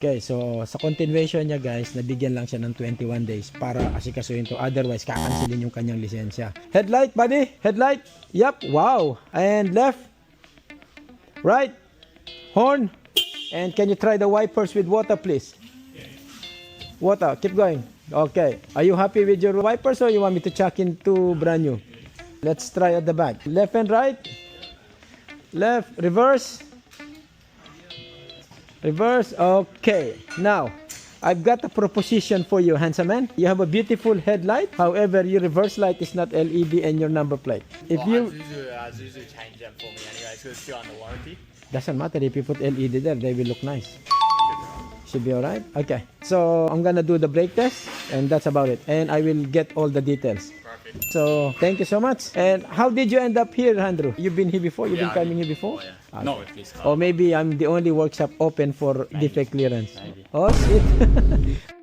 Okay, so sa continuation niya guys, nabigyan lang siya ng 21 days para asikasuhin to. Otherwise, kakansilin yung kanyang lisensya. Headlight, buddy! Headlight! Yep, wow! And left. Right. Horn. And can you try the wipers with water, please? Water, keep going. Okay. Are you happy with your wipers or you want me to chuck into brand new? Let's try at the back. Left and right. Left, reverse. Reverse. Okay. Now, I've got a proposition for you, handsome man. You have a beautiful headlight. However, your reverse light is not LED and your number plate. If you Zuzu changed them for me anyway, so it's still under warranty. doesn't matter if you put LED there, they will look nice. Should be alright. Okay. So I'm gonna do the brake test, and that's about it. And I will get all the details. Perfect. So thank you so much. And how did you end up here, Andrew? You've been here before. You've been coming here before. Oh, yeah. Not with this car. Or maybe I'm the only workshop open for defect clearance. Maybe. Oh shit.